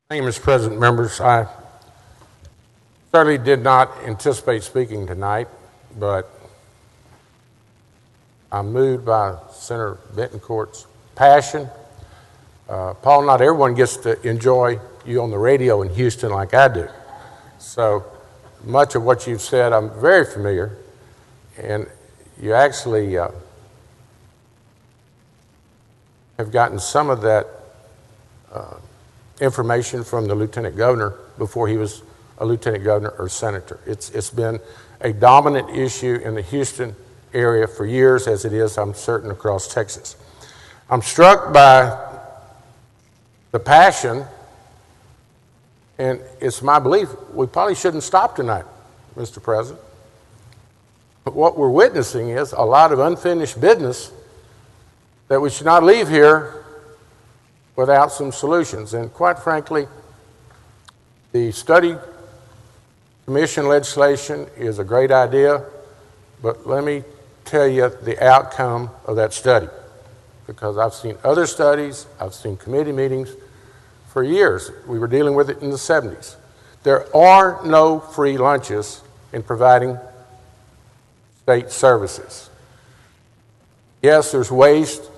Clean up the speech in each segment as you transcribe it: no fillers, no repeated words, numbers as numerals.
Thank you, Mr. President. Members, I certainly did not anticipate speaking tonight, but I'm moved by Senator Betancourt's passion. Paul, not everyone gets to enjoy you on the radio in Houston like I do. So much of what you've said, I'm very familiar, and you actually have gotten some of that information from the Lieutenant Governor before he was a Lieutenant Governor or Senator. It's been a dominant issue in the Houston area for years, as it is, I'm certain, across Texas. I'm struck by the passion, and it's my belief we probably shouldn't stop tonight, Mr. President. But what we're witnessing is a lot of unfinished business that we should not leave here without some solutions. And quite frankly, the study commission legislation is a great idea, but let me tell you the outcome of that study, because I've seen other studies, I've seen committee meetings for years. We were dealing with it in the 70s. There are no free lunches in providing state services. Yes, there's waste,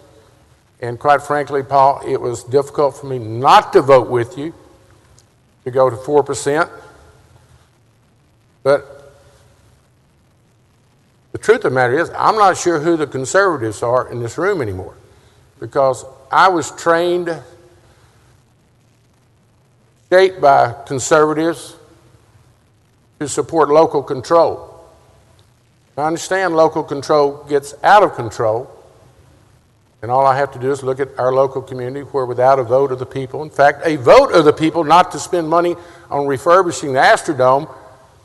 and quite frankly, Paul, it was difficult for me not to vote with you to go to 4%, but the truth of the matter is, I'm not sure who the conservatives are in this room anymore, because I was trained, shaped by conservatives to support local control. I understand local control gets out of control, and all I have to do is look at our local community where, without a vote of the people, in fact, a vote of the people not to spend money on refurbishing the Astrodome,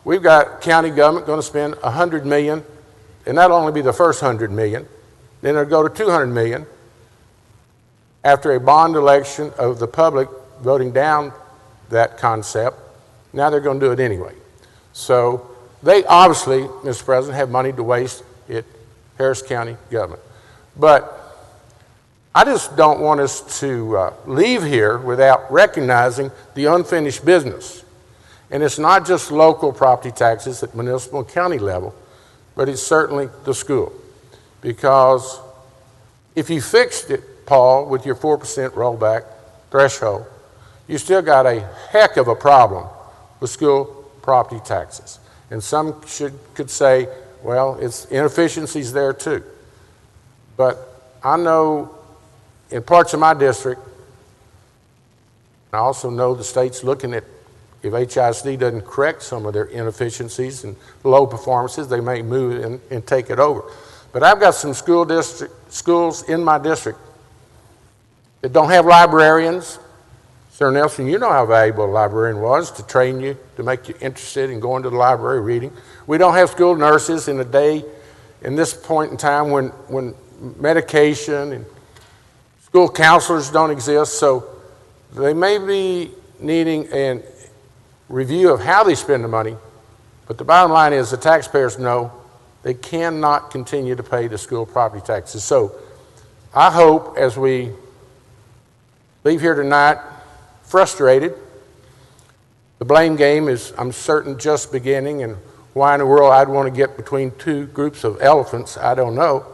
we've got county government going to spend $100 million, and that'll only be the first $100 million. Then it'll go to $200 million after a bond election of the public voting down that concept. Now they're going to do it anyway. So they obviously, Mr. President, have money to waste at Harris County government. But I just don't want us to leave here without recognizing the unfinished business. And it's not just local property taxes at municipal and county level, but it's certainly the school. Because if you fixed it, Paul, with your 4% rollback threshold, you still got a heck of a problem with school property taxes. And some could say, well, it's inefficiencies there too. But I know in parts of my district, I also know the state's looking at, if HISD doesn't correct some of their inefficiencies and low performances, they may move in and take it over. But I've got some schools in my district that don't have librarians. Sir Nelson, you know how valuable a librarian was to train you, to make you interested in going to the library, reading. We don't have school nurses in a day, in this point in time when medication and school counselors don't exist, so they may be needing a review of how they spend the money, but the bottom line is the taxpayers know they cannot continue to pay the school property taxes. So I hope as we leave here tonight frustrated, the blame game is, I'm certain, just beginning, and why in the world I'd want to get between two groups of elephants, I don't know.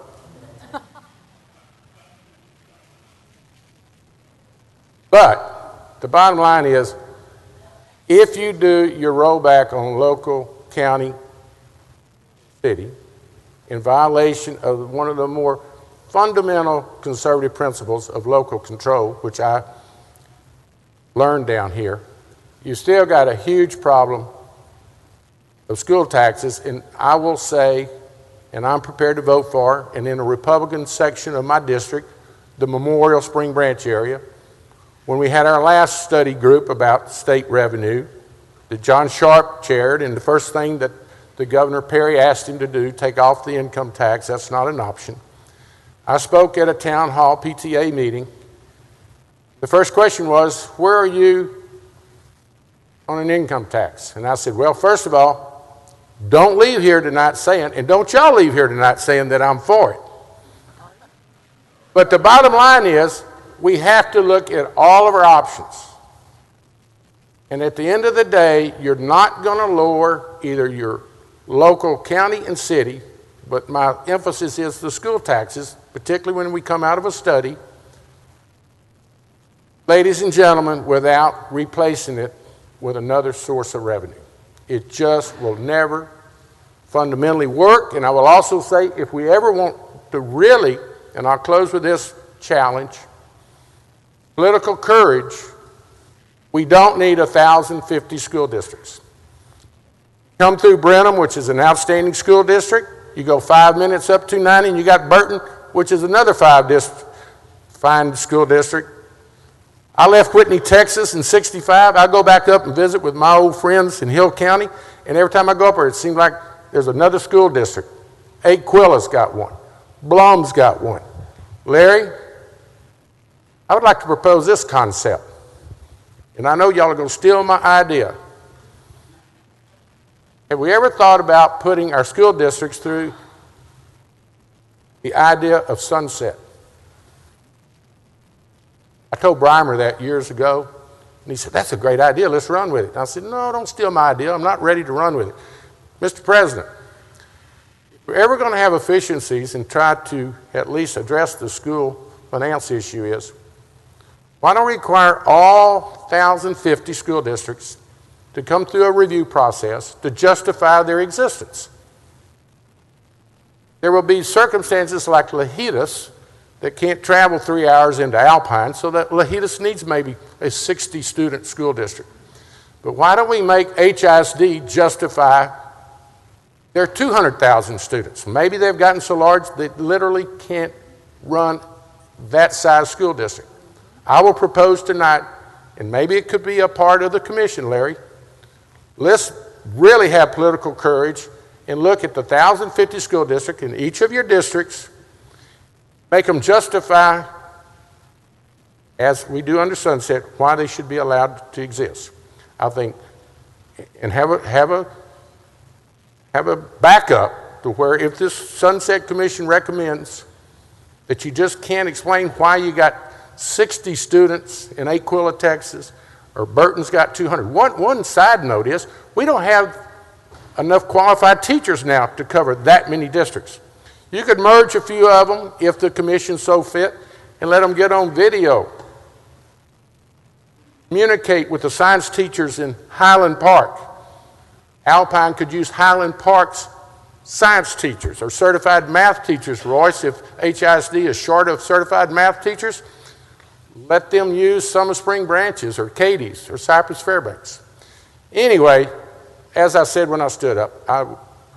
But the bottom line is, if you do your rollback on local, county, city, in violation of one of the more fundamental conservative principles of local control, which I learned down here, you still got a huge problem of school taxes. And I will say, and I'm prepared to vote for, and in a Republican section of my district, the Memorial Spring Branch area, when we had our last study group about state revenue that John Sharp chaired, and the first thing that the Governor Perry asked him to do, take off the income tax, that's not an option. I spoke at a town hall PTA meeting. The first question was, where are you on an income tax? And I said, well, first of all, don't leave here tonight saying, and don't y'all leave here tonight saying that I'm for it. But the bottom line is, we have to look at all of our options. And at the end of the day, you're not going to lower either your local county and city, but my emphasis is the school taxes, particularly when we come out of a study, ladies and gentlemen, without replacing it with another source of revenue. It just will never fundamentally work. And I will also say, if we ever want to really, and I'll close with this challenge, political courage, we don't need 1,050 school districts. Come through Brenham, which is an outstanding school district. You go 5 minutes up 290, and you got Burton, which is another fine school district. I left Whitney, Texas in '65. I go back up and visit with my old friends in Hill County, and every time I go up there, it seems like there's another school district. Aquila's got one. Blum's got one. Larry, I would like to propose this concept, and I know y'all are going to steal my idea. Have we ever thought about putting our school districts through the idea of sunset? I told Brimer that years ago, and he said, that's a great idea, let's run with it. And I said, no, don't steal my idea, I'm not ready to run with it. Mr. President, if we're ever going to have efficiencies and try to at least address the school finance issue is, why don't we require all 1,050 school districts to come through a review process to justify their existence? There will be circumstances like Lahitas that can't travel 3 hours into Alpine, so that Lahitas needs maybe a 60-student school district. But why don't we make HISD justify their 200,000 students? Maybe they've gotten so large they literally can't run that size school district. I will propose tonight, and maybe it could be a part of the commission, Larry. Let's really have political courage and look at the 1,050 school district in each of your districts, make them justify, as we do under sunset, why they should be allowed to exist. I think, and have a backup to where if this Sunset Commission recommends that you just can't explain why you got 60 students in Aquila, Texas, or Burton's got 200. One side note is we don't have enough qualified teachers now to cover that many districts. You could merge a few of them if the commission so fit and let them get on video. Communicate with the science teachers in Highland Park. Alpine could use Highland Park's science teachers or certified math teachers. Royce, if HISD is short of certified math teachers, let them use Summer Spring Branches or Katie's or Cypress Fairbanks. Anyway, as I said when I stood up, I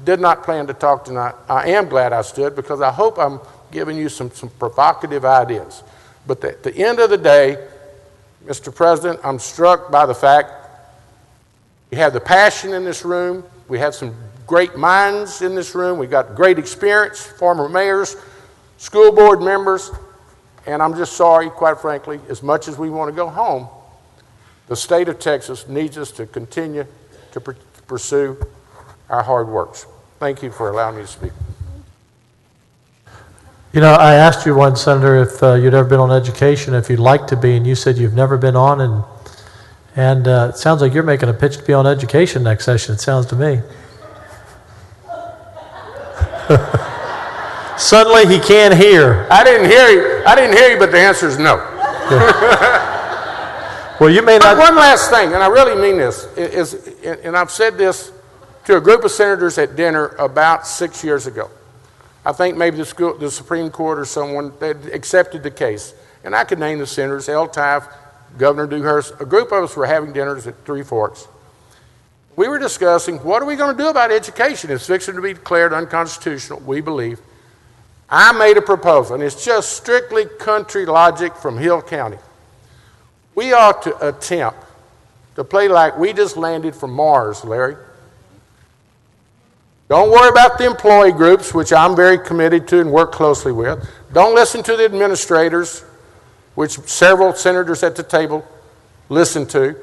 did not plan to talk tonight. I am glad I stood because I hope I'm giving you some provocative ideas. But at the end of the day, Mr. President, I'm struck by the fact we have the passion in this room. We have some great minds in this room. We've got great experience, former mayors, school board members, and I'm just sorry, quite frankly, as much as we want to go home, the state of Texas needs us to continue to pursue our hard works. Thank you for allowing me to speak. You know, I asked you once, Senator, if you'd ever been on education, if you'd like to be, and you said you've never been on, and it sounds like you're making a pitch to be on education next session, it sounds to me. Suddenly he can't hear. I didn't hear you, but the answer is no. Well, you may not. But one last thing, and I really mean this, and I've said this to a group of senators at dinner about 6 years ago. I think maybe the Supreme Court or someone that accepted the case. And I could name the senators, L. Taft, Governor Dewhurst. A group of us were having dinners at Three Forks. We were discussing, what are we going to do about education? It's fixing to be declared unconstitutional, we believe. I made a proposal, and it's just strictly country logic from Hill County. We ought to attempt to play like we just landed from Mars, Larry. Don't worry about the employee groups, which I'm very committed to and work closely with. Don't listen to the administrators, which several senators at the table listen to.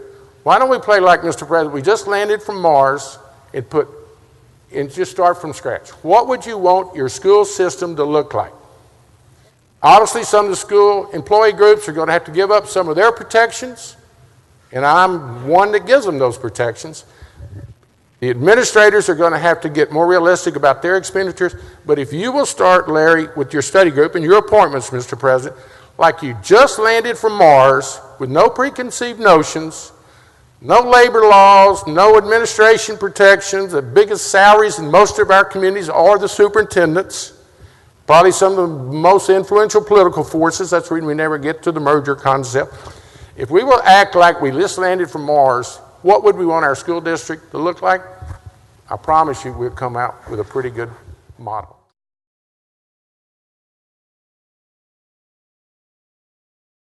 Why don't we play like, Mr. President, we just landed from Mars and just start from scratch. What would you want your school system to look like? Obviously, some of the school employee groups are going to have to give up some of their protections. And I'm one that gives them those protections. The administrators are going to have to get more realistic about their expenditures, but if you will start, Larry, with your study group and your appointments, Mr. President, like you just landed from Mars with no preconceived notions, no labor laws, no administration protections, the biggest salaries in most of our communities are the superintendents, probably some of the most influential political forces. That's the reason we never get to the merger concept. If we will act like we just landed from Mars, what would we want our school district to look like? I promise you we'll come out with a pretty good model.